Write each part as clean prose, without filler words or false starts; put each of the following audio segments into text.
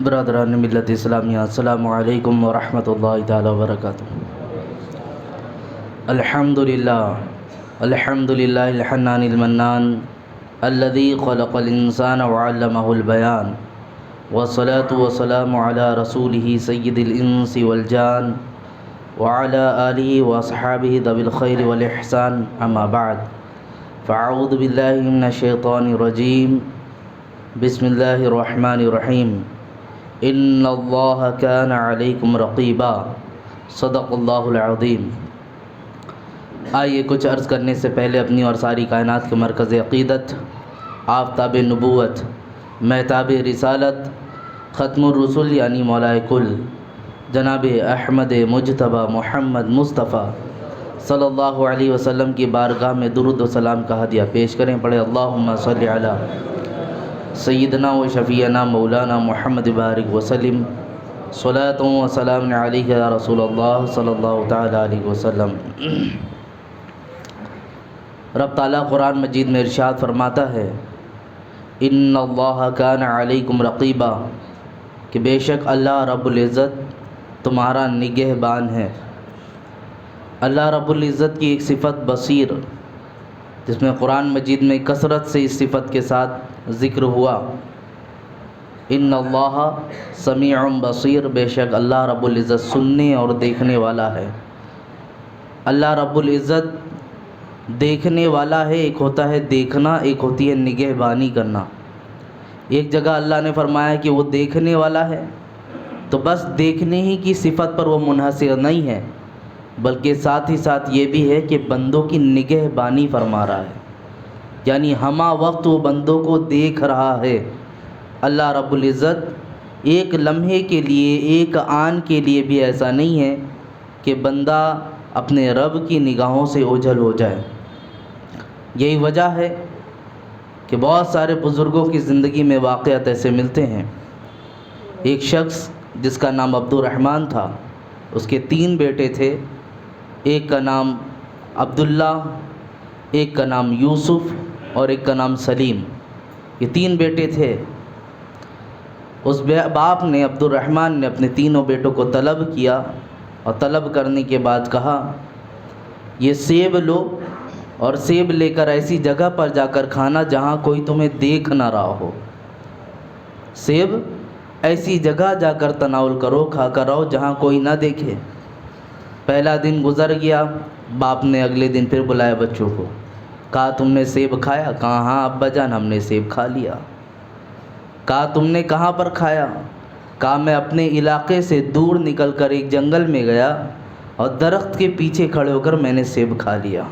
برادران ملت اسلامیہ، السلام علیکم ورحمۃ اللہ تعالی وبرکاتہ۔ الحمدللہ الحنان المنان الذي خلق الانسان وعلمه البیان، والصلاة والسلام علی رسولہ سید الانس والجان وعلی آلہ واصحابہ ذوی الخیر والاحسان، اما بعد فاعوذ باللہ من الشیطان الرجیم، بسم اللہ الرحمن الرحیم، ان اللہ کان علیکم رقیبا، صدق اللہ العظیم۔ آئیے کچھ عرض کرنے سے پہلے اپنی اور ساری کائنات کے مرکز عقیدت، آفتاب نبوت، مہتاب رسالت، ختم الرسل یعنی مولائے کل جناب احمد مجتبیٰ محمد مصطفیٰ صلی اللہ علیہ وسلم کی بارگاہ میں درود و سلام کا ہدیہ پیش کریں۔ پڑھے اللہم صلی علی سیدنا و شفیعنا مولانا محمد بارک وسلم، صلاۃ و سلام علیہ یا رسول اللہ صلی اللہ تعالی علیہ وسلم۔ رب تعالیٰ قرآن مجید میں ارشاد فرماتا ہے، ان اللہ کان علیکم رقیبا، کہ بے شک اللہ رب العزت تمہارا نگہبان ہے۔ اللہ رب العزت کی ایک صفت بصیر، جس میں قرآن مجید میں کثرت سے اس صفت کے ساتھ ذکر ہوا، ان اللہ سمیع بصیر، بے شک اللہ رب العزت سننے اور دیکھنے والا ہے۔ اللہ رب العزت دیکھنے والا ہے، ایک ہوتا ہے دیکھنا، ایک ہوتی ہے نگہبانی کرنا۔ ایک جگہ اللہ نے فرمایا کہ وہ دیکھنے والا ہے، تو بس دیکھنے ہی کی صفت پر وہ منحصر نہیں ہے، بلکہ ساتھ ہی ساتھ یہ بھی ہے کہ بندوں کی نگہبانی فرما رہا ہے، یعنی ہمہ وقت وہ بندوں کو دیکھ رہا ہے۔ اللہ رب العزت ایک لمحے کے لیے، ایک آن کے لیے بھی ایسا نہیں ہے کہ بندہ اپنے رب کی نگاہوں سے اوجھل ہو جائے۔ یہی وجہ ہے کہ بہت سارے بزرگوں کی زندگی میں واقعات ایسے ملتے ہیں۔ ایک شخص جس کا نام عبد الرحمن تھا، اس کے 3 بیٹے تھے، ایک کا نام عبداللہ، ایک کا نام یوسف اور ایک کا نام سلیم۔ یہ 3 بیٹے تھے۔ اس باپ نے، عبد الرحمن نے، اپنے تینوں بیٹوں کو طلب کیا، اور طلب کرنے کے بعد کہا، یہ سیب لو اور سیب لے کر ایسی جگہ پر جا کر کھانا جہاں کوئی تمہیں دیکھ نہ رہا ہو۔ سیب ایسی جگہ جا کر تناول کرو، کھا کر رہو جہاں کوئی نہ دیکھے۔ پہلا دن گزر گیا، باپ نے اگلے دن پھر بلایا بچوں کو، کہا تم نے سیب کھایا؟ کہا ہاں ابا جان ہم نے سیب کھا لیا۔ کہا تم نے کہاں پر کھایا؟ کہا میں اپنے علاقے سے دور نکل کر ایک جنگل میں گیا اور درخت کے پیچھے کھڑے ہو کر میں نے سیب کھا لیا۔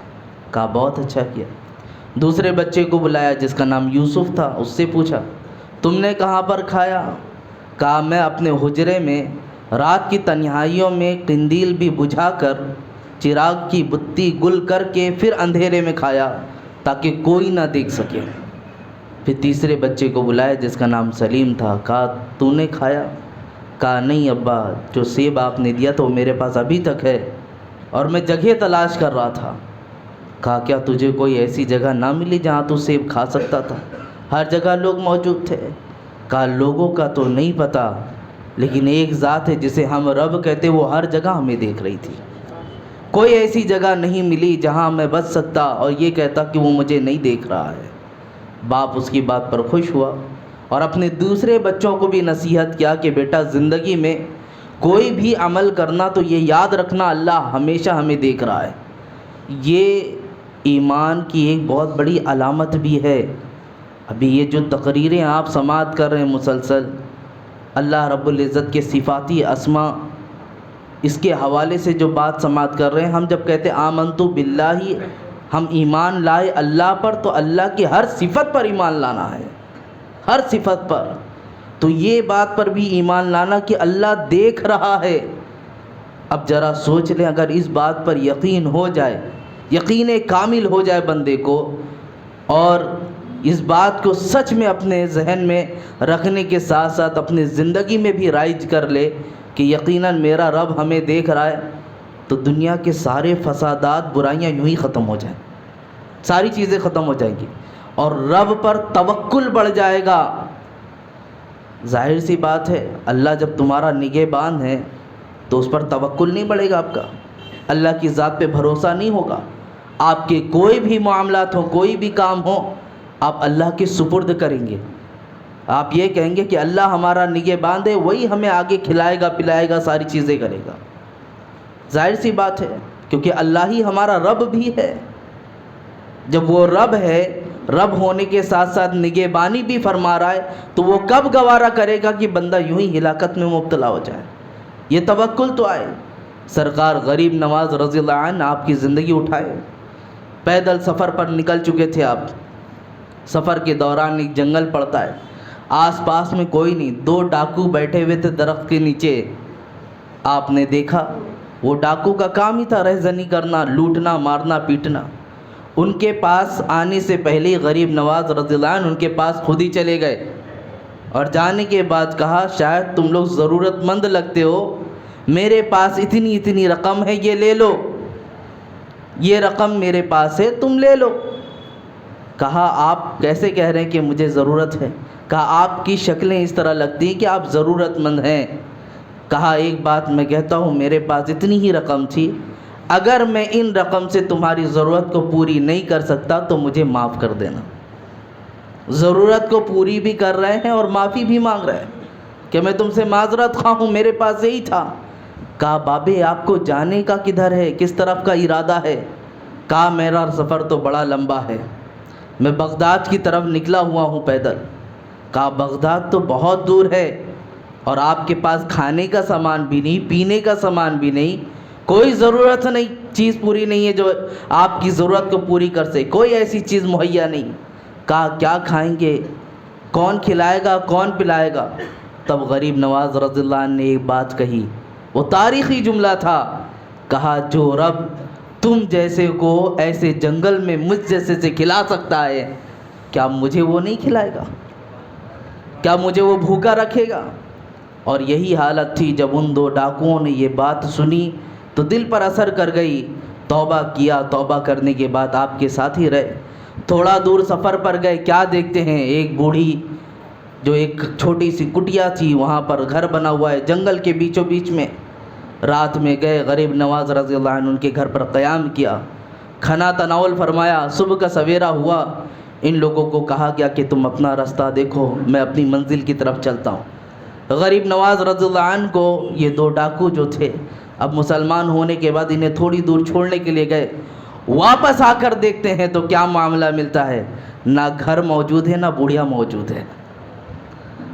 کہا بہت اچھا کیا۔ دوسرے بچے کو بلایا جس کا نام یوسف تھا، اس سے پوچھا تم نے کہاں پر کھایا؟ کہا میں اپنے حجرے میں رات کی تنہائیوں میں قندیل بھی بجھا کر، چراغ کی بتی گل کر کے پھر اندھیرے میں کھایا تاکہ کوئی نہ دیکھ سکے۔ پھر تیسرے بچے کو بلایا جس کا نام سلیم تھا، کہا تو نے کھایا؟ کہا نہیں ابا، جو سیب آپ نے دیا تو میرے پاس ابھی تک ہے اور میں جگہ تلاش کر رہا تھا۔ کہا کیا تجھے کوئی ایسی جگہ نہ ملی جہاں تو سیب کھا سکتا تھا؟ ہر جگہ لوگ موجود تھے۔ کہا لوگوں کا تو نہیں پتہ، لیکن ایک ذات ہے جسے ہم رب کہتے، وہ ہر جگہ ہمیں دیکھ رہی تھی۔ کوئی ایسی جگہ نہیں ملی جہاں میں بچ سکتا اور یہ کہتا کہ وہ مجھے نہیں دیکھ رہا ہے۔ باپ اس کی بات پر خوش ہوا اور اپنے دوسرے بچوں کو بھی نصیحت کیا کہ بیٹا زندگی میں کوئی بھی عمل کرنا تو یہ یاد رکھنا اللہ ہمیشہ ہمیں دیکھ رہا ہے۔ یہ ایمان کی ایک بہت بڑی علامت بھی ہے۔ ابھی یہ جو تقریریں آپ سماعت کر رہے ہیں مسلسل، اللہ رب العزت کے صفاتی اسماء، اس کے حوالے سے جو بات سماعت کر رہے ہیں، ہم جب کہتے آمنت باللہ، ہم ایمان لائے اللہ پر، تو اللہ کی ہر صفت پر ایمان لانا ہے، ہر صفت پر۔ تو یہ بات پر بھی ایمان لانا کہ اللہ دیکھ رہا ہے۔ اب ذرا سوچ لیں، اگر اس بات پر یقین ہو جائے، یقین کامل ہو جائے بندے کو، اور اس بات کو سچ میں اپنے ذہن میں رکھنے کے ساتھ ساتھ اپنے زندگی میں بھی رائج کر لے کہ یقیناً میرا رب ہمیں دیکھ رہا ہے، تو دنیا کے سارے فسادات، برائیاں یوں ہی ختم ہو جائیں، ساری چیزیں ختم ہو جائیں گی، اور رب پر توکل بڑھ جائے گا۔ ظاہر سی بات ہے اللہ جب تمہارا نگہبان ہے تو اس پر توکل نہیں بڑھے گا آپ کا، اللہ کی ذات پہ بھروسہ نہیں ہوگا۔ آپ کے کوئی بھی معاملات ہوں، کوئی بھی کام ہو، آپ اللہ کے سپرد کریں گے۔ آپ یہ کہیں گے کہ اللہ ہمارا نگہبان ہے، وہی ہمیں آگے کھلائے گا پلائے گا، ساری چیزیں کرے گا۔ ظاہر سی بات ہے کیونکہ اللہ ہی ہمارا رب بھی ہے۔ جب وہ رب ہے، رب ہونے کے ساتھ ساتھ نگہبانی بھی فرما رہا ہے، تو وہ کب گوارا کرے گا کہ بندہ یوں ہی ہلاکت میں مبتلا ہو جائے؟ یہ توکل تو آئے۔ سرکار غریب نواز رضی اللہ عنہ آپ کی زندگی اٹھائے، پیدل سفر پر نکل چکے تھے آپ۔ سفر کے دوران ایک جنگل پڑتا ہے، آس پاس میں کوئی نہیں، 2 ڈاکو بیٹھے ہوئے تھے درخت کے نیچے۔ آپ نے دیکھا وہ ڈاکو کا کام ہی تھا رہزنی کرنا، لوٹنا، مارنا، پیٹنا۔ ان کے پاس آنے سے پہلے غریب نواز رضی اللہ عنہ ان کے پاس خود ہی چلے گئے، اور جانے کے بعد کہا شاید تم لوگ ضرورت مند لگتے ہو، میرے پاس اتنی رقم ہے، یہ لے لو، یہ رقم میرے پاس ہے، تم لے لو۔ کہا آپ کیسے کہہ رہے ہیں کہ مجھے ضرورت ہے؟ کہا آپ کی شکلیں اس طرح لگتی ہیں کہ آپ ضرورت مند ہیں۔ کہا ایک بات میں کہتا ہوں، میرے پاس اتنی ہی رقم تھی، اگر میں ان رقم سے تمہاری ضرورت کو پوری نہیں کر سکتا تو مجھے معاف کر دینا۔ ضرورت کو پوری بھی کر رہے ہیں اور معافی بھی مانگ رہے ہیں کہ میں تم سے معذرت خواہ ہوں، میرے پاس یہی تھا۔ کہا بابے آپ کو جانے کا کدھر ہے، کس طرف کا ارادہ ہے؟ کہا میرا سفر تو بڑا لمبا ہے، میں بغداد کی طرف نکلا ہوا ہوں پیدل۔ کہا بغداد تو بہت دور ہے، اور آپ کے پاس کھانے کا سامان بھی نہیں، پینے کا سامان بھی نہیں، کوئی ضرورت نہیں، چیز پوری نہیں ہے جو آپ کی ضرورت کو پوری کر سکے، کوئی ایسی چیز مہیا نہیں۔ کہا کیا کھائیں گے، کون کھلائے گا، کون پلائے گا؟ تب غریب نواز رضی اللہ عنہ نے ایک بات کہی، وہ تاریخی جملہ تھا۔ کہا جو رب تم جیسے کو ایسے جنگل میں مجھ جیسے سے کھلا سکتا ہے، کیا مجھے وہ نہیں کھلائے گا؟ کیا مجھے وہ بھوکا رکھے گا؟ اور یہی حالت تھی جب ان 2 ڈاکوؤں نے یہ بات سنی تو دل پر اثر کر گئی، توبہ کیا، توبہ کرنے کے بعد آپ کے ساتھ ہی رہے۔ تھوڑا دور سفر پر گئے، کیا دیکھتے ہیں ایک بوڑھی جو ایک چھوٹی سی کٹیا تھی، وہاں پر گھر بنا ہوا ہے جنگل کے بیچوں بیچ میں۔ رات میں گئے، غریب نواز رضی اللہ عنہ ان کے گھر پر قیام کیا، کھانا تناول فرمایا۔ صبح کا سویرا ہوا، ان لوگوں کو کہا گیا کہ تم اپنا راستہ دیکھو، میں اپنی منزل کی طرف چلتا ہوں۔ غریب نواز رضی اللہ عنہ کو یہ 2 ڈاکو جو تھے، اب مسلمان ہونے کے بعد انہیں تھوڑی دور چھوڑنے کے لیے گئے، واپس آ کر دیکھتے ہیں تو کیا معاملہ ملتا ہے، نہ گھر موجود ہے، نہ بڑھیا موجود ہے،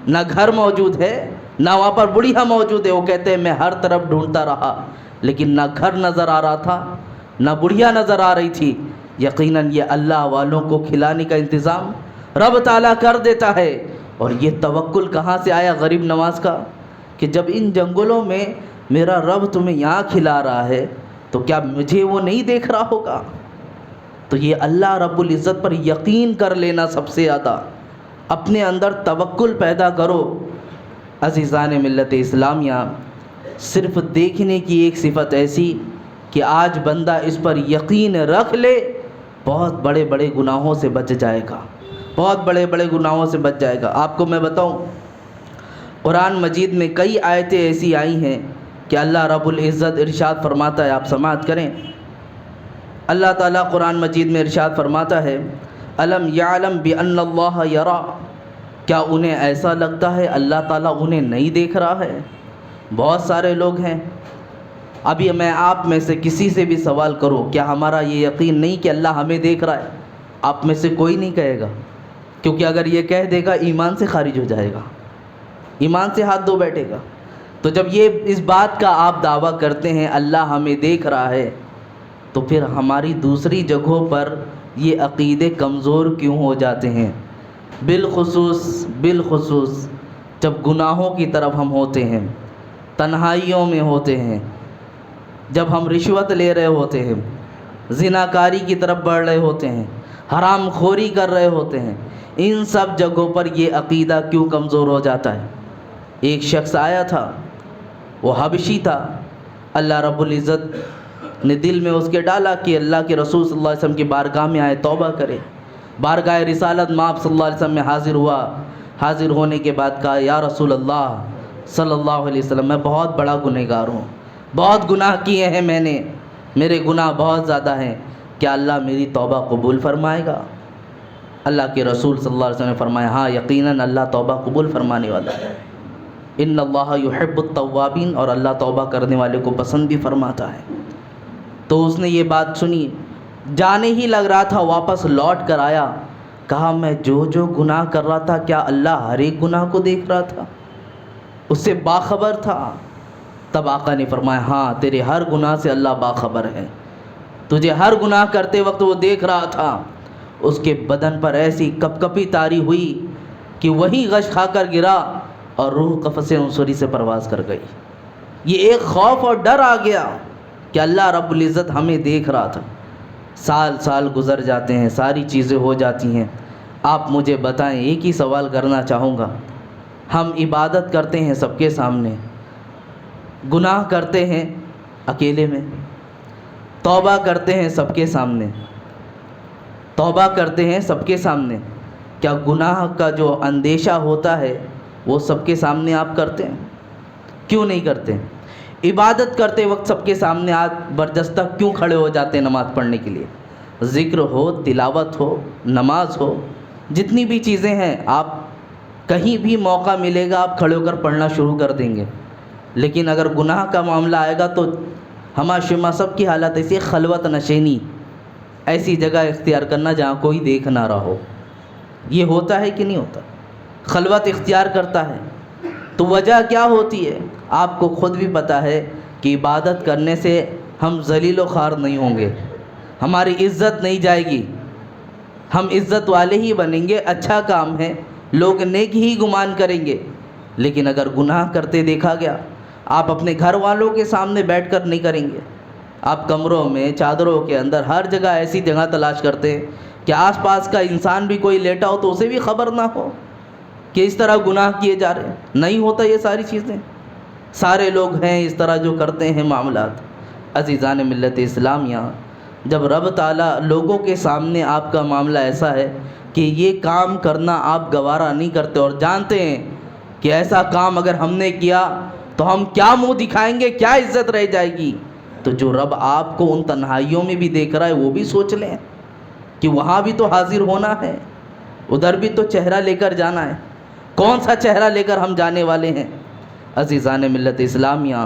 نہ گھر موجود ہے، نہ وہاں پر بڑھیا موجود ہے۔ وہ کہتے ہیں میں ہر طرف ڈھونڈتا رہا، لیکن نہ گھر نظر آ رہا تھا، نہ بڑھیا نظر آ رہی تھی۔ یقیناً یہ اللہ والوں کو کھلانے کا انتظام رب تعالیٰ کر دیتا ہے۔ اور یہ توکل کہاں سے آیا غریب نواز کا کہ جب ان جنگلوں میں میرا رب تمہیں یہاں کھلا رہا ہے تو کیا مجھے وہ نہیں دیکھ رہا ہوگا؟ تو یہ اللہ رب العزت پر یقین کر لینا، سب سے زیادہ اپنے اندر توکل پیدا کرو۔ عزیزان ملت اسلامیہ، صرف دیکھنے کی ایک صفت ایسی کہ آج بندہ اس پر یقین رکھ لے، بہت بڑے بڑے گناہوں سے بچ جائے گا، بہت بڑے بڑے گناہوں سے بچ جائے گا۔ آپ کو میں بتاؤں، قرآن مجید میں کئی آیتیں ایسی آئی ہیں کہ اللہ رب العزت ارشاد فرماتا ہے، آپ سماعت کریں۔ اللہ تعالیٰ قرآن مجید میں ارشاد فرماتا ہے، الم یعلم بان اللہ یرا، کیا انہیں ایسا لگتا ہے اللہ تعالیٰ انہیں نہیں دیکھ رہا ہے؟ بہت سارے لوگ ہیں، ابھی میں آپ میں سے کسی سے بھی سوال کروں، کیا ہمارا یہ یقین نہیں کہ اللہ ہمیں دیکھ رہا ہے؟ آپ میں سے کوئی نہیں کہے گا، کیونکہ اگر یہ کہہ دے گا ایمان سے خارج ہو جائے گا، ایمان سے ہاتھ دھو بیٹھے گا۔ تو جب یہ اس بات کا آپ دعویٰ کرتے ہیں اللہ ہمیں دیکھ رہا ہے، تو پھر ہماری دوسری جگہوں پر یہ عقیدے کمزور کیوں ہو جاتے ہیں؟ بالخصوص جب گناہوں کی طرف ہم ہوتے ہیں، تنہائیوں میں ہوتے ہیں، جب ہم رشوت لے رہے ہوتے ہیں، زناکاری کی طرف بڑھ رہے ہوتے ہیں، حرام خوری کر رہے ہوتے ہیں، ان سب جگہوں پر یہ عقیدہ کیوں کمزور ہو جاتا ہے؟ ایک شخص آیا تھا، وہ حبشی تھا، اللہ رب العزت نے دل میں اس کے ڈالا کہ اللہ کے رسول صلی اللہ علیہ وسلم کی بارگاہ میں آئے، توبہ کرے۔ بارگاہ رسالت مآب صلی اللہ علیہ وسلم میں حاضر ہوا، حاضر ہونے کے بعد کہا یا رسول اللہ صلی اللہ علیہ وسلم میں بہت بڑا گنہگار ہوں، بہت گناہ کیے ہیں میں نے، میرے گناہ بہت زیادہ ہیں، کیا اللہ میری توبہ قبول فرمائے گا؟ اللہ کے رسول صلی اللہ علیہ وسلم نے فرمایا ہاں یقیناً اللہ توبہ قبول فرمانے والا ہے، ان اللہ یحب التوابین، اور اللہ توبہ کرنے والے کو پسند بھی فرماتا ہے۔ تو اس نے یہ بات سنی، جانے ہی لگ رہا تھا، واپس لوٹ کر آیا، کہا میں جو گناہ کر رہا تھا کیا اللہ ہر ایک گناہ کو دیکھ رہا تھا، اس سے باخبر تھا؟ تب آقا نے فرمایا ہاں تیرے ہر گناہ سے اللہ باخبر ہے، تجھے ہر گناہ کرتے وقت وہ دیکھ رہا تھا۔ اس کے بدن پر ایسی کپ کپی طاری ہوئی کہ وہی غش کھا کر گرا اور روح قفس عنصری سے پرواز کر گئی۔ یہ ایک خوف اور ڈر آ گیا کہ اللہ رب العزت ہمیں دیکھ رہا تھا۔ سال گزر جاتے ہیں، ساری چیزیں ہو جاتی ہیں، آپ مجھے بتائیں، ایک ہی سوال کرنا چاہوں گا، ہم عبادت کرتے ہیں سب کے سامنے، گناہ کرتے ہیں اکیلے میں، توبہ کرتے ہیں سب کے سامنے، توبہ کرتے ہیں سب کے سامنے، کیا گناہ کا جو اندیشہ ہوتا ہے وہ سب کے سامنے آپ کرتے ہیں؟ کیوں نہیں کرتے؟ عبادت کرتے وقت سب کے سامنے آپ برجستہ کیوں کھڑے ہو جاتے ہیں نماز پڑھنے کے لیے؟ ذکر ہو، تلاوت ہو، نماز ہو، جتنی بھی چیزیں ہیں، آپ کہیں بھی موقع ملے گا آپ کھڑے ہو کر پڑھنا شروع کر دیں گے۔ لیکن اگر گناہ کا معاملہ آئے گا تو ہما شما سب کی حالت ایسی، خلوت نشینی، ایسی جگہ اختیار کرنا جہاں کوئی دیکھ نہ رہا ہو۔ یہ ہوتا ہے کہ نہیں ہوتا؟ خلوت اختیار کرتا ہے تو وجہ کیا ہوتی ہے؟ آپ کو خود بھی پتہ ہے کہ عبادت کرنے سے ہم ذلیل و خوار نہیں ہوں گے، ہماری عزت نہیں جائے گی، ہم عزت والے ہی بنیں گے، اچھا کام ہے، لوگ نیک ہی گمان کریں گے۔ لیکن اگر گناہ کرتے دیکھا گیا، آپ اپنے گھر والوں کے سامنے بیٹھ کر نہیں کریں گے، آپ کمروں میں، چادروں کے اندر، ہر جگہ ایسی جگہ تلاش کرتے ہیں کہ آس پاس کا انسان بھی کوئی لیٹا ہو تو اسے بھی خبر نہ ہو کہ اس طرح گناہ کیے جا رہے ہیں۔ نہیں ہوتا یہ ساری چیزیں، سارے لوگ ہیں اس طرح جو کرتے ہیں معاملات۔ عزیزان ملت اسلامیہ، جب رب تعالیٰ لوگوں کے سامنے آپ کا معاملہ ایسا ہے کہ یہ کام کرنا آپ گوارا نہیں کرتے اور جانتے ہیں کہ ایسا کام اگر ہم نے کیا تو ہم کیا منہ دکھائیں گے، کیا عزت رہ جائے گی، تو جو رب آپ کو ان تنہائیوں میں بھی دیکھ رہا ہے وہ بھی سوچ لیں کہ وہاں بھی تو حاضر ہونا ہے، ادھر بھی تو چہرہ لے کر جانا ہے، کون سا چہرہ لے کر ہم جانے والے ہیں؟ عزیزان ملت اسلامیہ،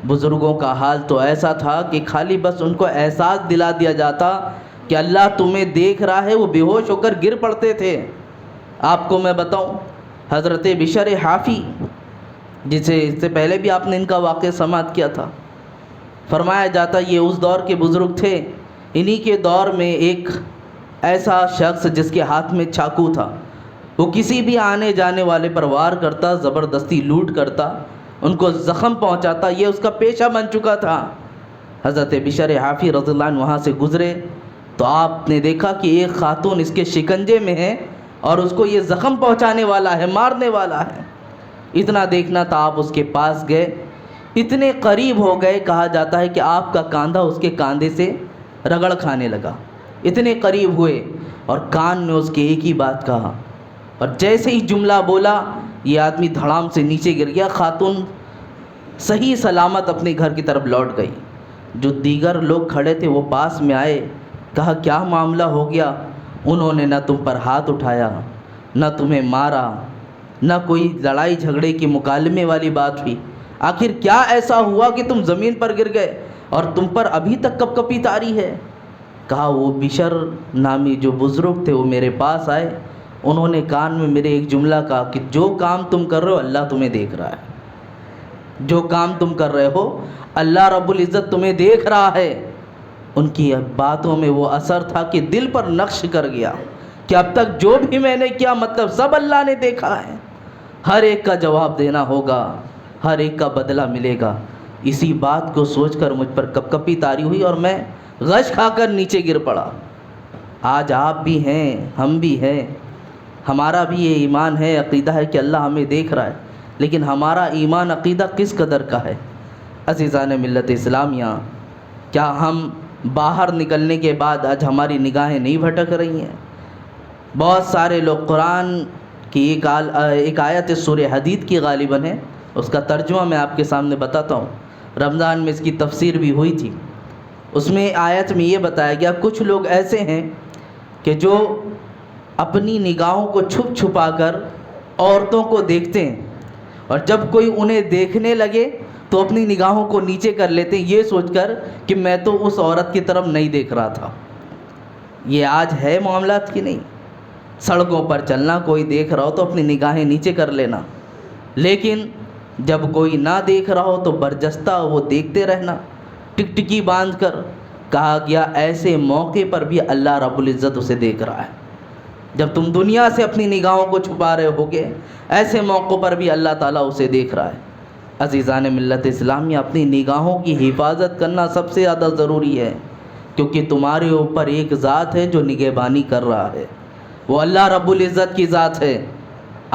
بزرگوں کا حال تو ایسا تھا کہ خالی بس ان کو احساس دلا دیا جاتا کہ اللہ تمہیں دیکھ رہا ہے، وہ بے ہوش ہو کر گر پڑتے تھے۔ آپ کو میں بتاؤں، حضرت بشر حافی، جسے اس سے پہلے بھی آپ نے ان کا واقعہ سماعت کیا تھا، فرمایا جاتا یہ اس دور کے بزرگ تھے، انہی کے دور میں ایک ایسا شخص جس کے ہاتھ میں چاقو تھا، وہ کسی بھی آنے جانے والے پر وار کرتا، زبردستی لوٹ کرتا، ان کو زخم پہنچاتا، یہ اس کا پیشہ بن چکا تھا۔ حضرت بشر حافی رضی اللہ عنہ وہاں سے گزرے تو آپ نے دیکھا کہ ایک خاتون اس کے شکنجے میں ہے اور اس کو یہ زخم پہنچانے والا ہے، مارنے والا ہے۔ اتنا دیکھنا تھا، آپ اس کے پاس گئے، اتنے قریب ہو گئے، کہا جاتا ہے کہ آپ کا کاندھا اس کے کاندھے سے رگڑ کھانے لگا، اتنے قریب ہوئے اور کان میں اس کے ایک ہی بات کہا، اور جیسے ہی جملہ بولا یہ آدمی دھڑام سے نیچے گر گیا، خاتون صحیح سلامت اپنے گھر کی طرف لوٹ گئی۔ جو دیگر لوگ کھڑے تھے وہ پاس میں آئے، کہا کیا معاملہ ہو گیا؟ انہوں نے نہ تم پر ہاتھ اٹھایا، نہ تمہیں مارا، نہ کوئی لڑائی جھگڑے کی مکالمے والی بات ہوئی، آخر کیا ایسا ہوا کہ تم زمین پر گر گئے اور تم پر ابھی تک کپ کپی طاری ہے؟ کہا وہ بشر نامی جو بزرگ تھے وہ میرے پاس آئے، انہوں نے کان میں میرے ایک جملہ کہا کہ جو کام تم کر رہے ہو اللہ تمہیں دیکھ رہا ہے، جو کام تم کر رہے ہو اللہ رب العزت تمہیں دیکھ رہا ہے۔ ان کی باتوں میں وہ اثر تھا کہ دل پر نقش کر گیا کہ اب تک جو بھی میں نے کیا مطلب سب اللہ نے دیکھا ہے، ہر ایک کا جواب دینا ہوگا، ہر ایک کا بدلہ ملے گا۔ اسی بات کو سوچ کر مجھ پر کپ کپی طاری ہوئی اور میں غش کھا کر نیچے گر پڑا۔ آج آپ بھی ہیں، ہم بھی ہیں، ہمارا بھی یہ ایمان ہے، عقیدہ ہے کہ اللہ ہمیں دیکھ رہا ہے، لیکن ہمارا ایمان عقیدہ کس قدر کا ہے؟ عزیزان ملت اسلامیہ، کیا ہم باہر نکلنے کے بعد آج ہماری نگاہیں نہیں بھٹک رہی ہیں؟ بہت سارے لوگ قرآن کہ ایک آیت سورہ حدید کی غالباً ہے، اس کا ترجمہ میں آپ کے سامنے بتاتا ہوں۔ رمضان میں اس کی تفسیر بھی ہوئی تھی۔ اس میں آیت میں یہ بتایا گیا کچھ لوگ ایسے ہیں کہ جو اپنی نگاہوں کو چھپ چھپا کر عورتوں کو دیکھتے ہیں، اور جب کوئی انہیں دیکھنے لگے تو اپنی نگاہوں کو نیچے کر لیتے ہیں، یہ سوچ کر کہ میں تو اس عورت کی طرف نہیں دیکھ رہا تھا۔ یہ آج ہے معاملات کی نہیں؟ سڑکوں پر چلنا، کوئی دیکھ رہا ہو تو اپنی نگاہیں نیچے کر لینا، لیکن جب کوئی نہ دیکھ رہا ہو تو برجستہ وہ دیکھتے رہنا، ٹکٹکی باندھ کر۔ کہا گیا ایسے موقع پر بھی اللہ رب العزت اسے دیکھ رہا ہے۔ جب تم دنیا سے اپنی نگاہوں کو چھپا رہے ہوگے، ایسے موقعوں پر بھی اللہ تعالیٰ اسے دیکھ رہا ہے۔ عزیزان ملت اسلامیہ، اپنی نگاہوں کی حفاظت کرنا سب سے زیادہ ضروری ہے، کیونکہ تمہارے اوپر ایک ذات ہے جو نگہبانی کر رہا ہے، وہ اللہ رب العزت کی ذات ہے۔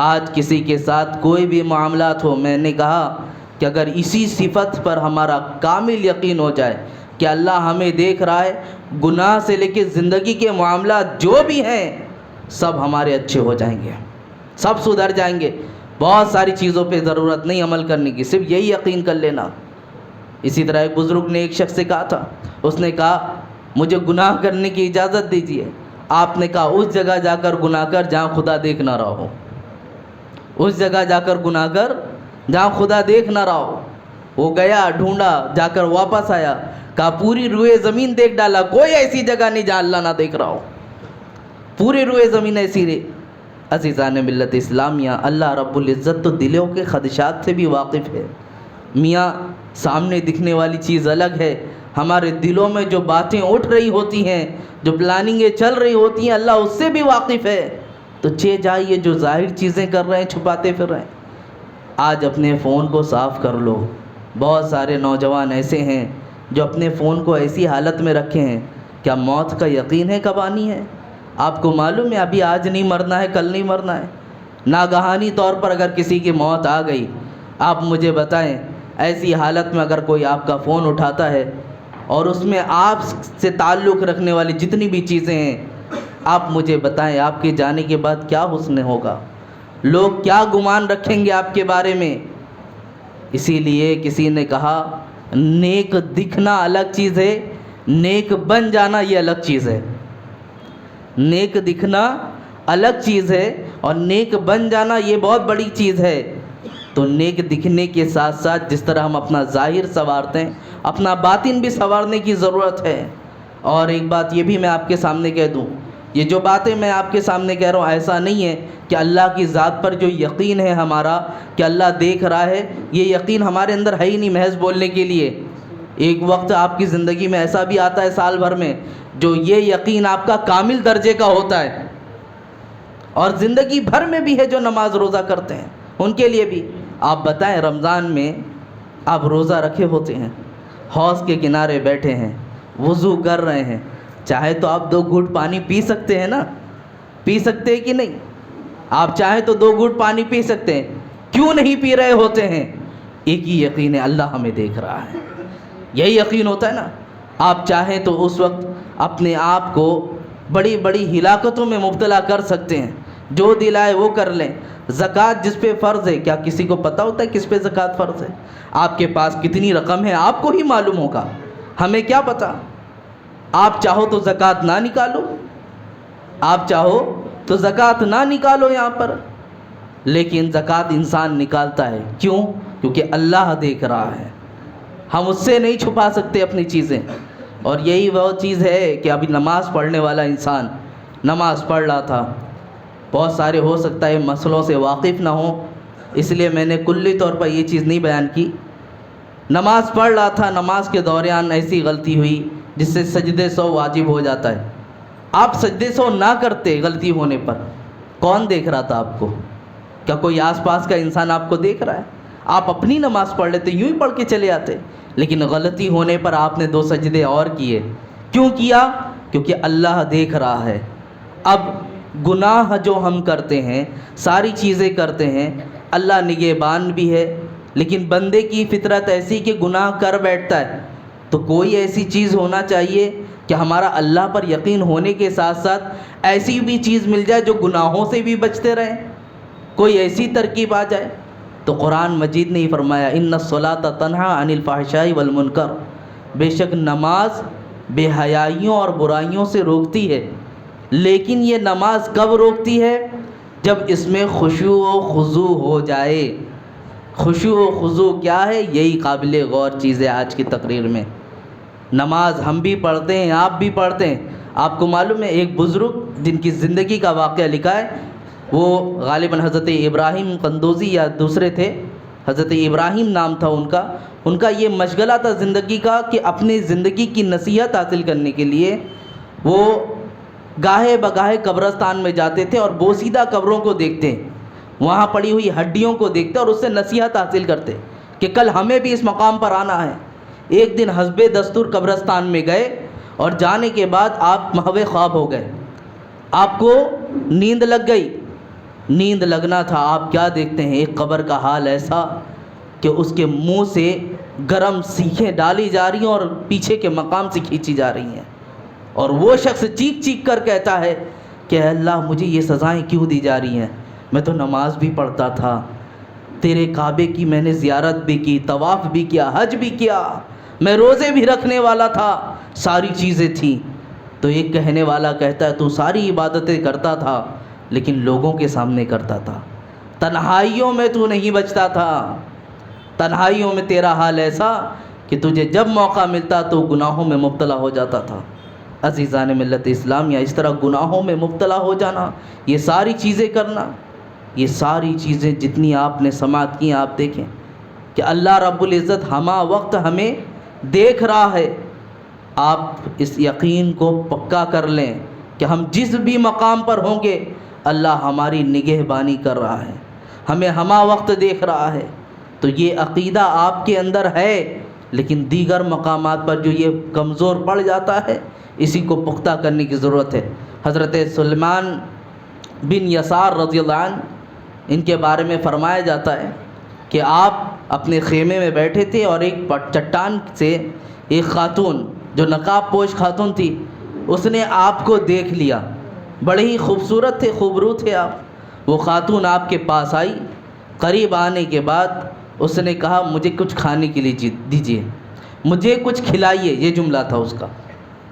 آج کسی کے ساتھ کوئی بھی معاملات ہو، میں نے کہا کہ اگر اسی صفت پر ہمارا کامل یقین ہو جائے کہ اللہ ہمیں دیکھ رہا ہے، گناہ سے لے کے زندگی کے معاملات جو بھی ہیں سب ہمارے اچھے ہو جائیں گے، سب سدھر جائیں گے۔ بہت ساری چیزوں پہ ضرورت نہیں عمل کرنے کی، صرف یہی یقین کر لینا۔ اسی طرح ایک بزرگ نے ایک شخص سے کہا تھا، اس نے کہا مجھے گناہ کرنے کی اجازت دیجیے۔ آپ نے کہا اس جگہ جا کر گناہ کر جہاں خدا دیکھ نہ رہا ہو، اس جگہ جا کر گناہ کر جہاں خدا دیکھ نہ رہا ہو۔ وہ گیا، ڈھونڈا، جا کر واپس آیا، کہا پوری روئے زمین دیکھ ڈالا، کوئی ایسی جگہ نہیں جہاں اللہ نہ دیکھ رہا ہو، پوری روئے زمین ایسی رہی۔ عزیزان ملت اسلامیہ، اللہ رب العزت تو دلوں کے خدشات سے بھی واقف ہے۔ میاں سامنے دکھنے والی چیز الگ ہے، ہمارے دلوں میں جو باتیں اٹھ رہی ہوتی ہیں، جو پلاننگیں چل رہی ہوتی ہیں، اللہ اس سے بھی واقف ہے۔ تو جائیے جو ظاہر چیزیں کر رہے ہیں، چھپاتے پھر رہے ہیں۔ آج اپنے فون کو صاف کر لو۔ بہت سارے نوجوان ایسے ہیں جو اپنے فون کو ایسی حالت میں رکھے ہیں، کیا موت کا یقین ہے کب آنی ہے؟ آپ کو معلوم ہے ابھی آج نہیں مرنا ہے، کل نہیں مرنا ہے۔ ناگہانی طور پر اگر کسی کی موت آ گئی، آپ مجھے بتائیں، ایسی حالت میں اگر کوئی آپ کا فون اٹھاتا ہے اور اس میں آپ سے تعلق رکھنے والی جتنی بھی چیزیں ہیں، آپ مجھے بتائیں آپ کے جانے کے بعد کیا حسن ہوگا، لوگ کیا گمان رکھیں گے آپ کے بارے میں؟ اسی لیے کسی نے کہا نیک دکھنا الگ چیز ہے، نیک بن جانا یہ الگ چیز ہے۔ نیک دکھنا الگ چیز ہے اور نیک بن جانا یہ بہت بڑی چیز ہے۔ تو نیک دکھنے کے ساتھ ساتھ جس طرح ہم اپنا ظاہر سنوارتے ہیں، اپنا باطن بھی سنوارنے کی ضرورت ہے۔ اور ایک بات یہ بھی میں آپ کے سامنے کہہ دوں، یہ جو باتیں میں آپ کے سامنے کہہ رہا ہوں، ایسا نہیں ہے کہ اللہ کی ذات پر جو یقین ہے ہمارا کہ اللہ دیکھ رہا ہے، یہ یقین ہمارے اندر ہے ہی نہیں محض بولنے کے لیے۔ ایک وقت آپ کی زندگی میں ایسا بھی آتا ہے سال بھر میں جو یہ یقین آپ کا کامل درجے کا ہوتا ہے، اور زندگی بھر میں بھی ہے جو نماز روزہ کرتے ہیں ان کے لیے بھی۔ آپ بتائیں رمضان میں آپ روزہ رکھے ہوتے ہیں، حوض کے کنارے بیٹھے ہیں، وضو کر رہے ہیں، چاہے تو آپ 2 گھونٹ پانی پی سکتے ہیں نا؟ پی سکتے ہیں کہ نہیں؟ آپ چاہیں تو 2 گھونٹ پانی پی سکتے ہیں، کیوں نہیں پی رہے ہوتے ہیں؟ ایک ہی یقین ہے، اللہ ہمیں دیکھ رہا ہے، یہی یقین ہوتا ہے نا۔ آپ چاہیں تو اس وقت اپنے آپ کو بڑی بڑی ہلاکتوں میں مبتلا کر سکتے ہیں، جو دل آئے وہ کر لیں۔ زکوٰۃ جس پہ فرض ہے، کیا کسی کو پتہ ہوتا ہے کس پہ زکوٰۃ فرض ہے؟ آپ کے پاس کتنی رقم ہے آپ کو ہی معلوم ہوگا، ہمیں کیا پتہ۔ آپ چاہو تو زکوٰۃ نہ نکالو، آپ چاہو تو زکوٰۃ نہ نکالو یہاں پر، لیکن زکوٰۃ انسان نکالتا ہے، کیوں؟ کیونکہ اللہ دیکھ رہا ہے، ہم اس سے نہیں چھپا سکتے اپنی چیزیں۔ اور یہی وہ چیز ہے کہ ابھی نماز پڑھنے والا انسان نماز پڑھ رہا تھا، بہت سارے ہو سکتا ہے مسئلوں سے واقف نہ ہوں، اس لیے میں نے کلی طور پر یہ چیز نہیں بیان کی۔ نماز پڑھ رہا تھا، نماز کے دوران ایسی غلطی ہوئی جس سے سجدے سو واجب ہو جاتا ہے۔ آپ سجدے سو نہ کرتے غلطی ہونے پر، کون دیکھ رہا تھا آپ کو؟ کیا کوئی آس پاس کا انسان آپ کو دیکھ رہا ہے؟ آپ اپنی نماز پڑھ لیتے، یوں ہی پڑھ کے چلے آتے، لیکن غلطی ہونے پر آپ نے 2 سجدے اور کیے۔ کیوں کیا؟ کیونکہ اللہ دیکھ رہا ہے۔ اب گناہ جو ہم کرتے ہیں، ساری چیزیں کرتے ہیں، اللہ نگہبان بھی ہے، لیکن بندے کی فطرت ایسی کہ گناہ کر بیٹھتا ہے۔ تو کوئی ایسی چیز ہونا چاہیے کہ ہمارا اللہ پر یقین ہونے کے ساتھ ساتھ ایسی بھی چیز مل جائے جو گناہوں سے بھی بچتے رہیں۔ کوئی ایسی ترکیب آ جائے تو قرآن مجید نے ہی فرمایا ان الصلاۃ تنہی عن الفحشاء والمنکر، بے شک نماز بے حیائیوں اور برائیوں سے روکتی ہے، لیکن یہ نماز کب روکتی ہے؟ جب اس میں خشوع و خضوع ہو جائے۔ خشوع و خضوع کیا ہے؟ یہی قابل غور چیز ہے آج کی تقریر میں۔ نماز ہم بھی پڑھتے ہیں، آپ بھی پڑھتے ہیں۔ آپ کو معلوم ہے ایک بزرگ جن کی زندگی کا واقعہ لکھا ہے، وہ غالباً حضرت ابراہیم قندوزی یا دوسرے تھے، حضرت ابراہیم نام تھا ان کا یہ مشغلہ تھا زندگی کا کہ اپنی زندگی کی نصیحت حاصل کرنے کے لیے وہ گاہے بگاہے قبرستان میں جاتے تھے اور بوسیدہ قبروں کو دیکھتے، وہاں پڑی ہوئی ہڈیوں کو دیکھتے اور اس سے نصیحت حاصل کرتے کہ کل ہمیں بھی اس مقام پر آنا ہے۔ ایک دن حسب دستور قبرستان میں گئے اور جانے کے بعد آپ محو خواب ہو گئے، آپ کو نیند لگ گئی۔ نیند لگنا تھا، آپ کیا دیکھتے ہیں ایک قبر کا حال ایسا کہ اس کے منہ سے گرم سیخیں ڈالی جا رہی ہیں اور پیچھے کے مقام سے کھینچی جا رہی ہیں، اور وہ شخص چیخ چیخ کر کہتا ہے کہ اے اللہ مجھے یہ سزائیں کیوں دی جا رہی ہیں؟ میں تو نماز بھی پڑھتا تھا، تیرے کعبے کی میں نے زیارت بھی کی، طواف بھی کیا، حج بھی کیا، میں روزے بھی رکھنے والا تھا، ساری چیزیں تھیں۔ تو ایک کہنے والا کہتا ہے تو ساری عبادتیں کرتا تھا لیکن لوگوں کے سامنے کرتا تھا، تنہائیوں میں تو نہیں بچتا تھا، تنہائیوں میں تیرا حال ایسا کہ تجھے جب موقع ملتا تو گناہوں میں مبتلا ہو جاتا تھا۔ عزیزان ملت اسلامیہ، اس طرح گناہوں میں مبتلا ہو جانا، یہ ساری چیزیں کرنا، یہ ساری چیزیں جتنی آپ نے سماعت کی آپ دیکھیں کہ اللہ رب العزت ہمہ وقت ہمیں دیکھ رہا ہے۔ آپ اس یقین کو پکا کر لیں کہ ہم جس بھی مقام پر ہوں گے اللہ ہماری نگہبانی کر رہا ہے، ہمیں ہمہ وقت دیکھ رہا ہے۔ تو یہ عقیدہ آپ کے اندر ہے، لیکن دیگر مقامات پر جو یہ کمزور پڑ جاتا ہے اسی کو پختہ کرنے کی ضرورت ہے۔ حضرت سلیمان بن یسار رضی اللہ عنہ، ان کے بارے میں فرمایا جاتا ہے کہ آپ اپنے خیمے میں بیٹھے تھے اور ایک چٹان سے ایک خاتون جو نقاب پوش خاتون تھی اس نے آپ کو دیکھ لیا، بڑے ہی خوبصورت تھے، خوبرو تھے آپ۔ وہ خاتون آپ کے پاس آئی، قریب آنے کے بعد اس نے کہا مجھے کچھ کھانے کے لیے دیجیے، مجھے کچھ کھلائیے، یہ جملہ تھا اس کا۔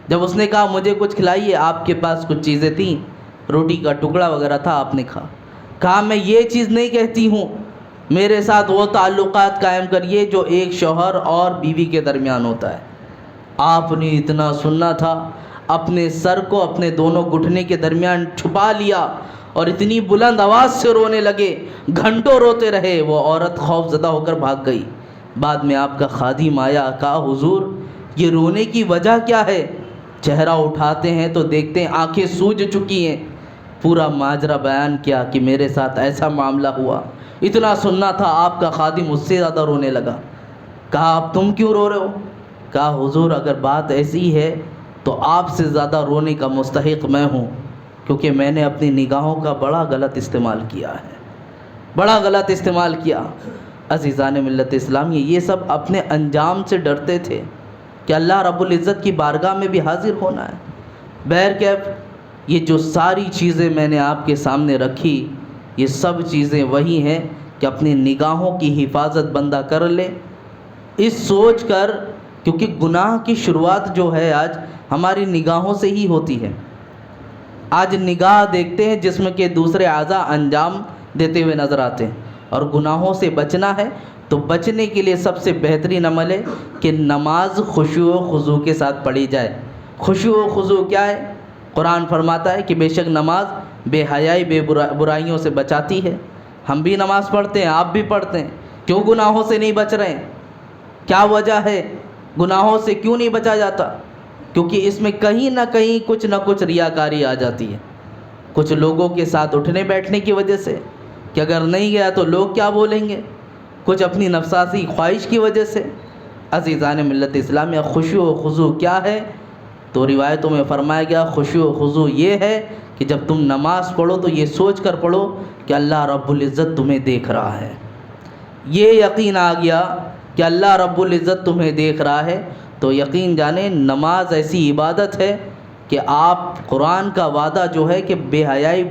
جب اس نے کہا مجھے کچھ کھلائیے، آپ کے پاس کچھ چیزیں تھیں، روٹی کا ٹکڑا وغیرہ تھا، آپ نے کہا میں یہ چیز نہیں کہتی ہوں، میرے ساتھ وہ تعلقات قائم کریے جو ایک شوہر اور بیوی کے درمیان ہوتا ہے۔ آپ نے اتنا سننا تھا، اپنے سر کو اپنے دونوں گھٹنے کے درمیان چھپا لیا اور اتنی بلند آواز سے رونے لگے، گھنٹوں روتے رہے۔ وہ عورت خوف زدہ ہو کر بھاگ گئی۔ بعد میں آپ کا خادم آیا، کہا حضور یہ رونے کی وجہ کیا ہے؟ چہرہ اٹھاتے ہیں تو دیکھتے ہیں آنکھیں سوج چکی ہیں۔ پورا ماجرا بیان کیا کہ میرے ساتھ ایسا معاملہ ہوا، اتنا سننا تھا۔ آپ کا خادم اس سے زیادہ رونے لگا۔ کہا اب تم کیوں رو رہے ہو؟ کہا حضور اگر بات ایسی ہے تو آپ سے زیادہ رونے کا مستحق میں ہوں، کیونکہ میں نے اپنی نگاہوں کا بڑا غلط استعمال کیا ہے، بڑا غلط استعمال کیا۔ عزیزان ملت اسلامی، یہ سب اپنے انجام سے ڈرتے تھے کہ اللہ رب العزت کی بارگاہ میں بھی حاضر ہونا ہے۔ بہرکیف یہ جو ساری چیزیں میں نے آپ کے سامنے رکھی، یہ سب چیزیں وہی ہیں کہ اپنی نگاہوں کی حفاظت بندہ کر لے، اس سوچ کر، کیونکہ گناہ کی شروعات جو ہے آج ہماری نگاہوں سے ہی ہوتی ہے۔ آج نگاہ دیکھتے ہیں جسم کے دوسرے اعضاء انجام دیتے ہوئے نظر آتے ہیں، اور گناہوں سے بچنا ہے تو بچنے کے لیے سب سے بہترین عمل ہے کہ نماز خشوع و خضوع کے ساتھ پڑھی جائے۔ خشوع و خضوع کیا ہے؟ قرآن فرماتا ہے کہ بے شک نماز بے حیائی بے برائیوں سے بچاتی ہے۔ ہم بھی نماز پڑھتے ہیں، آپ بھی پڑھتے ہیں، کیوں گناہوں سے نہیں بچ رہے ہیں؟ کیا وجہ ہے گناہوں سے کیوں نہیں بچا جاتا؟ کیونکہ اس میں کہیں نہ کچھ ریاکاری آ جاتی ہے، کچھ لوگوں کے ساتھ اٹھنے بیٹھنے کی وجہ سے کہ اگر نہیں گیا تو لوگ کیا بولیں گے، کچھ اپنی نفساتی خواہش کی وجہ سے۔ عزیزان ملت اسلامیہ، خشوع و خضوع کیا ہے؟ تو روایتوں میں فرمایا گیا خشوع و خضوع یہ ہے کہ جب تم نماز پڑھو تو یہ سوچ کر پڑھو کہ اللہ رب العزت تمہیں دیکھ رہا ہے۔ یہ یقین آ گیا کہ اللہ رب العزت تمہیں دیکھ رہا ہے تو یقین جانیں نماز ایسی عبادت ہے کہ آپ قرآن کا وعدہ جو ہے کہ بے حیائی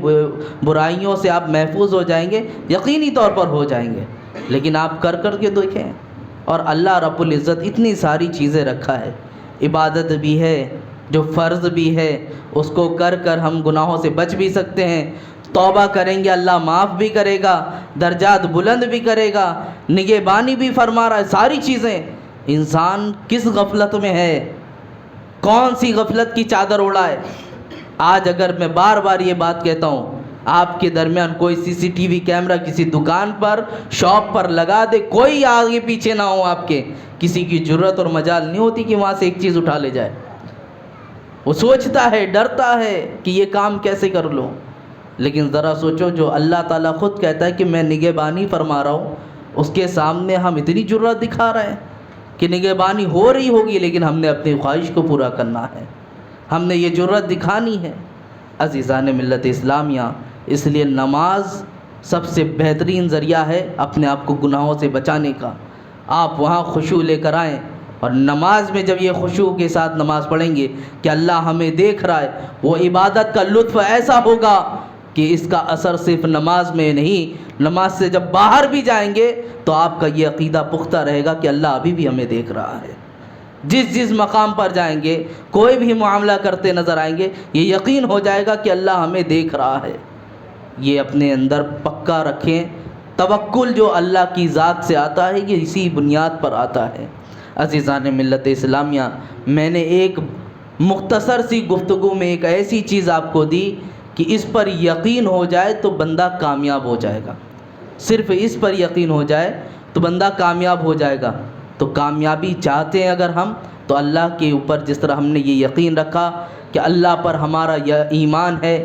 برائیوں سے آپ محفوظ ہو جائیں گے، یقینی طور پر ہو جائیں گے، لیکن آپ کر کے دیکھیں۔ اور اللہ رب العزت اتنی ساری چیزیں رکھا ہے، عبادت بھی ہے، جو فرض بھی ہے اس کو کر ہم گناہوں سے بچ بھی سکتے ہیں، توبہ کریں گے اللہ معاف بھی کرے گا، درجات بلند بھی کرے گا، نگہبانی بھی فرما رہا ہے، ساری چیزیں۔ انسان کس غفلت میں ہے، کون سی غفلت کی چادر اڑائے؟ آج اگر میں بار بار یہ بات کہتا ہوں، آپ کے درمیان کوئی CCTV کیمرہ کسی دکان پر، شاپ پر لگا دے، کوئی آگے پیچھے نہ ہو آپ کے، کسی کی جرت اور مجال نہیں ہوتی کہ وہاں سے ایک چیز اٹھا لے جائے۔ وہ سوچتا ہے، ڈرتا ہے کہ یہ کام کیسے کر لوں۔ لیکن ذرا سوچو، جو اللہ تعالیٰ خود کہتا ہے کہ میں نگہبانی فرما رہا ہوں، اس کے سامنے ہم اتنی جرت دکھا رہے ہیں کہ نگہبانی ہو رہی ہوگی لیکن ہم نے اپنی خواہش کو پورا کرنا ہے، ہم نے یہ جرت دکھانی ہے۔ عزیزان ملت اسلامیہ، اس لیے نماز سب سے بہترین ذریعہ ہے اپنے آپ کو گناہوں سے بچانے کا۔ آپ وہاں خشوع لے کر آئیں، اور نماز میں جب یہ خشوع کے ساتھ نماز پڑھیں گے کہ اللہ ہمیں دیکھ رہا ہے، وہ عبادت کا لطف ایسا ہوگا کہ اس کا اثر صرف نماز میں نہیں، نماز سے جب باہر بھی جائیں گے تو آپ کا یہ عقیدہ پختہ رہے گا کہ اللہ ابھی بھی ہمیں دیکھ رہا ہے۔ جس مقام پر جائیں گے، کوئی بھی معاملہ کرتے نظر آئیں گے، یہ یقین ہو جائے گا کہ اللہ ہمیں دیکھ رہا ہے۔ یہ اپنے اندر پکا رکھیں۔ توکل جو اللہ کی ذات سے آتا ہے، یہ اسی بنیاد پر آتا ہے۔ عزیزان ملت اسلامیہ، میں نے ایک مختصر سی گفتگو میں ایک ایسی چیز آپ کو دی کہ اس پر یقین ہو جائے تو بندہ کامیاب ہو جائے گا۔ صرف اس پر یقین ہو جائے تو بندہ کامیاب ہو جائے گا۔ تو کامیابی چاہتے ہیں اگر ہم، تو اللہ کے اوپر جس طرح ہم نے یہ یقین رکھا کہ اللہ پر ہمارا یہ ایمان ہے،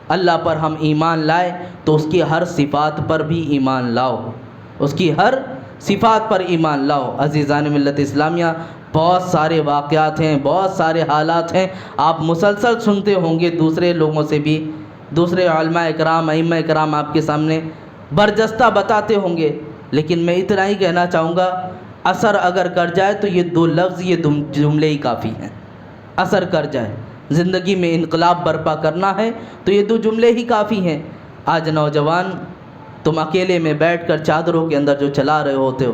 اللہ پر ہم ایمان لائے، تو اس کی ہر صفات پر بھی ایمان لاؤ، اس کی ہر صفات پر ایمان لاؤ۔ عزیزان ملت اسلامیہ، بہت سارے واقعات ہیں، بہت سارے حالات ہیں، آپ مسلسل سنتے ہوں گے دوسرے لوگوں سے بھی، دوسرے علماء اکرام، ائمہ اکرام آپ کے سامنے برجستہ بتاتے ہوں گے، لیکن میں اتنا ہی کہنا چاہوں گا، اثر اگر کر جائے تو یہ دو لفظ، یہ جملے ہی کافی ہیں۔ اثر کر جائے، زندگی میں انقلاب برپا کرنا ہے تو یہ دو جملے ہی کافی ہیں۔ آج نوجوان تم اکیلے میں بیٹھ کر چادروں کے اندر جو چلا رہے ہوتے ہو،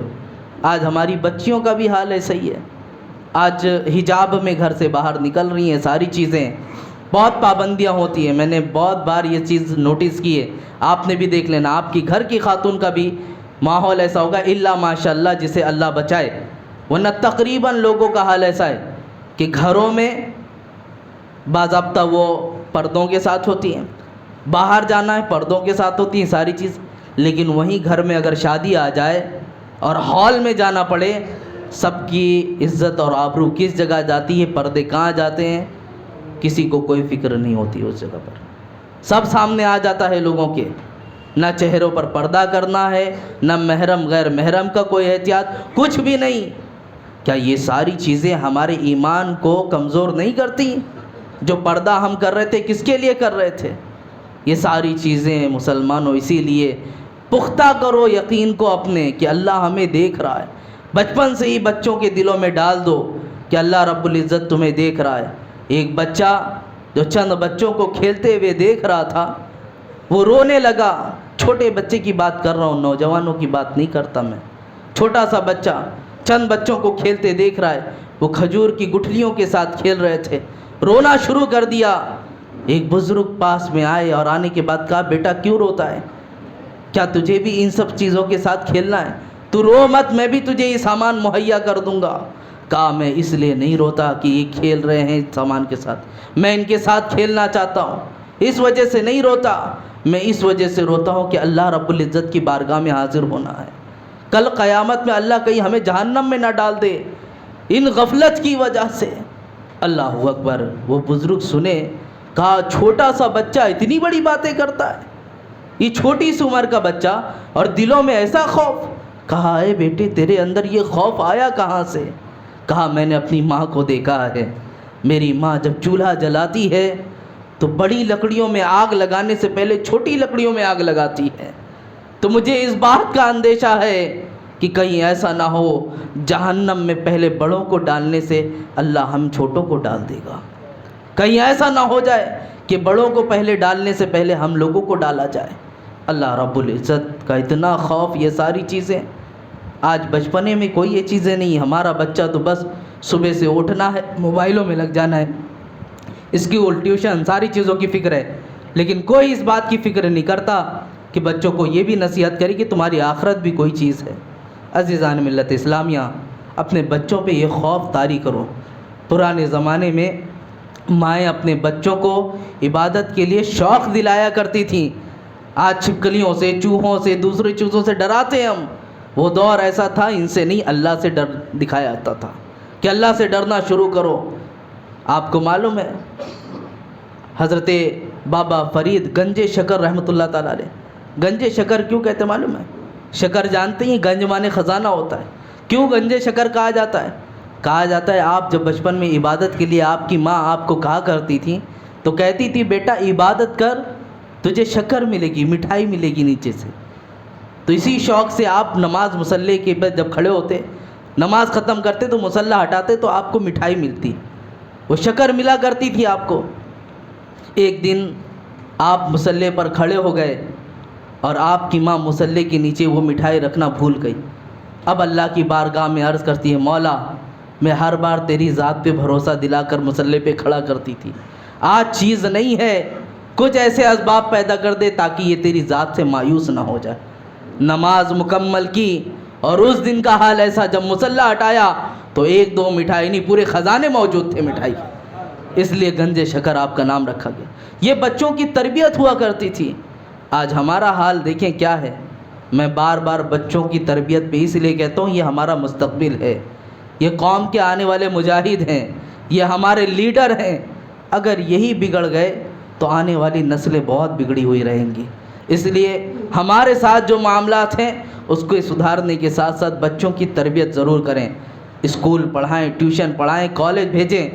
آج ہماری بچیوں کا بھی حال ایسا ہی ہے۔ آج حجاب میں گھر سے باہر نکل رہی ہیں، ساری چیزیں، بہت پابندیاں ہوتی ہیں۔ میں نے بہت بار یہ چیز نوٹس کی ہے، آپ نے بھی دیکھ لینا، آپ کی گھر کی خاتون کا بھی ماحول ایسا ہوگا، الا ماشاء اللہ جسے اللہ بچائے، ورنہ تقریباً لوگوں کا حال ایسا ہے کہ گھروں میں باضابطہ وہ پردوں کے ساتھ ہوتی ہیں، باہر جانا ہے پردوں کے ساتھ ہوتی ہیں ساری چیز، لیکن وہیں گھر میں اگر شادی آ جائے اور ہال میں جانا پڑے، سب کی عزت اور آبرو کس جگہ جاتی ہے، پردے کہاں جاتے ہیں، کسی کو کوئی فکر نہیں ہوتی اس جگہ پر، سب سامنے آ جاتا ہے لوگوں کے، نہ چہروں پر پردہ کرنا ہے، نہ محرم غیر محرم کا کوئی احتیاط، کچھ بھی نہیں۔ کیا یہ ساری چیزیں ہمارے ایمان کو کمزور نہیں کرتی؟ جو پردہ ہم کر رہے تھے کس کے لیے کر رہے تھے؟ یہ ساری چیزیں مسلمانوں اسی لیے پختہ کرو یقین کو اپنے کہ اللہ ہمیں دیکھ رہا ہے، بچپن سے ہی بچوں کے دلوں میں ڈال دو کہ اللہ رب العزت تمہیں دیکھ رہا ہے۔ ایک بچہ جو چند بچوں کو کھیلتے ہوئے دیکھ رہا تھا، وہ رونے لگا، چھوٹے بچے کی بات کر رہا ہوں، نوجوانوں کی بات نہیں کرتا میں، چھوٹا سا بچہ چند بچوں کو کھیلتے دیکھ رہا ہے، وہ کھجور کی گٹھلیوں کے ساتھ کھیل رہے تھے، رونا شروع کر دیا۔ ایک بزرگ پاس میں آئے اور آنے کے بعد کہا، بیٹا کیوں روتا ہے؟ کیا تجھے بھی ان سب چیزوں کے ساتھ کھیلنا ہے؟ تو رو مت، میں بھی تجھے یہ سامان مہیا کر دوں گا۔ کہا، میں اس لیے نہیں روتا کہ یہ کھیل رہے ہیں اس سامان کے ساتھ، میں ان کے ساتھ کھیلنا چاہتا ہوں، اس وجہ سے نہیں روتا، میں اس وجہ سے روتا ہوں کہ اللہ رب العزت کی بارگاہ میں حاضر ہونا ہے، کل قیامت میں اللہ کہیں ہمیں جہنم میں نہ ڈال دے ان غفلت کی وجہ سے۔ اللہ اکبر۔ وہ بزرگ سنے، کہا، چھوٹا سا بچہ اتنی بڑی باتیں کرتا ہے، یہ چھوٹی سی عمر کا بچہ، اور دلوں میں ایسا خوف۔ کہا، اے بیٹے تیرے اندر یہ خوف آیا کہاں سے؟ کہا، میں نے اپنی ماں کو دیکھا ہے، میری ماں جب چولہا جلاتی ہے تو بڑی لکڑیوں میں آگ لگانے سے پہلے چھوٹی لکڑیوں میں آگ لگاتی ہے، تو مجھے اس بات کا اندیشہ ہے کہ کہیں ایسا نہ ہو جہنم میں پہلے بڑوں کو ڈالنے سے اللہ ہم چھوٹوں کو ڈال دے گا۔ کہیں ایسا نہ ہو جائے کہ بڑوں کو پہلے ڈالنے سے پہلے ہم لوگوں کو ڈالا جائے۔ اللہ رب العزت کا اتنا خوف، یہ ساری چیزیں آج بچپنے میں کوئی یہ چیزیں نہیں۔ ہمارا بچہ تو بس صبح سے اٹھنا ہے، موبائلوں میں لگ جانا ہے، اسکول، ٹیوشن، ساری چیزوں کی فکر ہے، لیکن کوئی اس بات کی فکر نہیں کرتا کہ بچوں کو یہ بھی نصیحت کرے کہ تمہاری آخرت بھی کوئی چیز ہے۔ عزیزان ملت اسلامیہ، اپنے بچوں پہ یہ خوف طاری کرو۔ پرانے زمانے میں مائیں اپنے بچوں کو عبادت کے لیے شوق دلایا کرتی تھیں۔ آج چھپکلیوں سے، چوہوں سے، دوسری چیزوں سے ڈراتے ہیں ہم۔ وہ دور ایسا تھا، ان سے نہیں، اللہ سے ڈر دکھایا جاتا تھا کہ اللہ سے ڈرنا شروع کرو۔ آپ کو معلوم ہے حضرت بابا فرید گنج شکر رحمۃ اللہ تعالیٰ علیہ، گنج شکر کیوں کہتے معلوم ہے؟ شکر جانتے ہیں، گنج مانے خزانہ ہوتا ہے۔ کیوں گنج شکر کہا جاتا ہے؟ کہا جاتا ہے آپ جب بچپن میں عبادت کے لیے آپ کی ماں آپ کو کہا کرتی تھی تو کہتی تھی بیٹا عبادت کر، تجھے شکر ملے گی، مٹھائی ملے گی نیچے سے۔ تو اسی شوق سے آپ نماز مصلی کے بعد جب کھڑے ہوتے، نماز ختم کرتے تو مصلی ہٹاتے تو آپ کو مٹھائی ملتی، وہ شکر ملا کرتی تھی آپ کو۔ ایک دن آپ مصلی پر کھڑے ہو گئے اور آپ کی ماں مصلی کے نیچے وہ مٹھائی رکھنا بھول گئی۔ اب اللہ کی بارگاہ میں عرض کرتی ہے، مولا میں ہر بار تیری ذات پہ بھروسہ دلا کر مصلی پہ کھڑا کرتی تھی، آج چیز نہیں ہے، کچھ ایسے اسباب پیدا کر دے تاکہ یہ تیری ذات سے مایوس نہ ہو جائے۔ نماز مکمل کی اور اس دن کا حال ایسا، جب مصلی ہٹایا تو ایک دو مٹھائی نہیں، پورے خزانے موجود تھے مٹھائی۔ اس لیے گنج شکر آپ کا نام رکھا گیا۔ یہ بچوں کی تربیت ہوا کرتی تھی۔ آج ہمارا حال دیکھیں کیا ہے۔ میں بار بار بچوں کی تربیت پہ اس لیے کہتا ہوں، یہ ہمارا مستقبل ہے، یہ قوم کے آنے والے مجاہد ہیں، یہ ہمارے لیڈر ہیں۔ اگر یہی بگڑ گئے تو آنے والی نسلیں بہت بگڑی ہوئی رہیں گی۔ اس لیے ہمارے ساتھ جو معاملات ہیں اس کو سدھارنے کے ساتھ ساتھ بچوں کی تربیت ضرور کریں، اسکول پڑھائیں، ٹیوشن پڑھائیں، کالج بھیجیں۔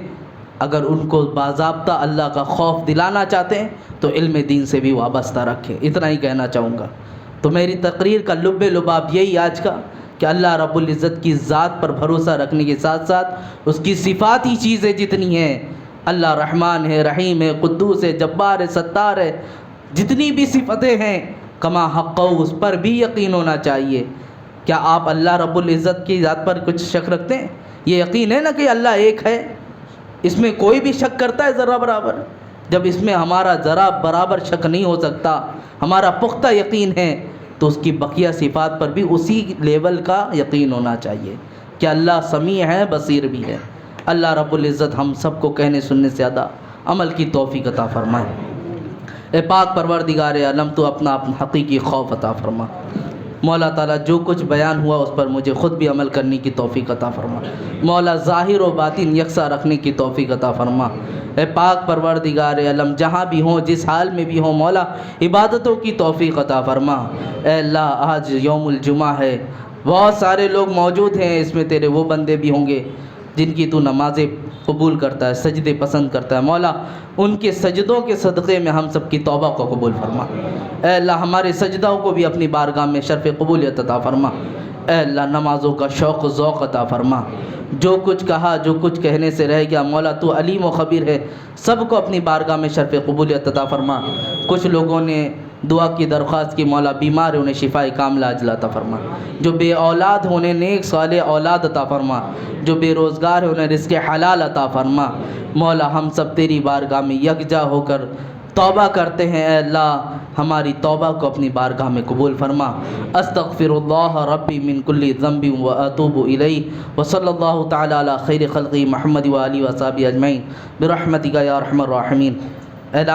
اگر ان کو باضابطہ اللہ کا خوف دلانا چاہتے ہیں تو علم دین سے بھی وابستہ رکھیں۔ اتنا ہی کہنا چاہوں گا۔ تو میری تقریر کا لب لباب یہی آج کا کہ اللہ رب العزت کی ذات پر بھروسہ رکھنے کے ساتھ ساتھ اس کی صفاتی چیزیں جتنی ہیں، اللہ رحمان ہے، رحیم ہے، قدوس ہے، جبار ہے، ستار ہے، جتنی بھی صفتیں ہیں کما حق اس پر بھی یقین ہونا چاہیے۔ کیا آپ اللہ رب العزت کی ذات پر کچھ شک رکھتے ہیں؟ یہ یقین ہے نا کہ اللہ ایک ہے، اس میں کوئی بھی شک کرتا ہے ذرہ برابر؟ جب اس میں ہمارا ذرا برابر شک نہیں ہو سکتا، ہمارا پختہ یقین ہے، تو اس کی بقیہ صفات پر بھی اسی لیول کا یقین ہونا چاہیے کہ اللہ سمیع ہے، بصیر بھی ہے۔ اللہ رب العزت ہم سب کو کہنے سننے سے زیادہ عمل کی توفیق عطا فرمائے۔ اے پاک پروردگار عالم، تو اپنا حقیقی خوف عطا فرما۔ مولا تعالیٰ جو کچھ بیان ہوا اس پر مجھے خود بھی عمل کرنے کی توفیق عطا فرما۔ مولا ظاہر و باطن یکساں رکھنے کی توفیق عطا فرما۔ اے پاک پروردگار عالم، جہاں بھی ہوں، جس حال میں بھی ہوں، مولا عبادتوں کی توفیق عطا فرما۔ اے اللہ، آج یوم الجمعہ ہے، بہت سارے لوگ موجود ہیں، اس میں تیرے وہ بندے بھی ہوں گے جن کی تو نمازیں قبول کرتا ہے، سجدے پسند کرتا ہے۔ مولا ان کے سجدوں کے صدقے میں ہم سب کی توبہ کو قبول فرما۔ اے اللہ، ہمارے سجدوں کو بھی اپنی بارگاہ میں شرف قبولیت عطا فرما۔ اے اللہ، نمازوں کا شوق و ذوق عطا فرما۔ جو کچھ کہا، جو کچھ کہنے سے رہ گیا، مولا تو علیم و خبیر ہے، سب کو اپنی بارگاہ میں شرف قبولیت عطا فرما۔ کچھ لوگوں نے دعا کی درخواست کی، مولا بیمار ہے انہیں شفائے کاملہ عاجلہ عطا فرما۔ جو بے اولاد ہیں انہیں نیک صالح اولاد عطا فرما۔ جو بے روزگار ہے انہیں رزق حلال عطا فرما۔ مولا ہم سب تیری بارگاہ میں یکجا ہو کر توبہ کرتے ہیں، اے اللہ ہماری توبہ کو اپنی بارگاہ میں قبول فرما۔ استغفر اللہ ربی من کل ذنب و اتوب الیہ، وصلی اللہ تعالی علی خیر خلقہ محمد و آلہ و صحبہ اجمعین برحمتک یا ارحم الراحمین۔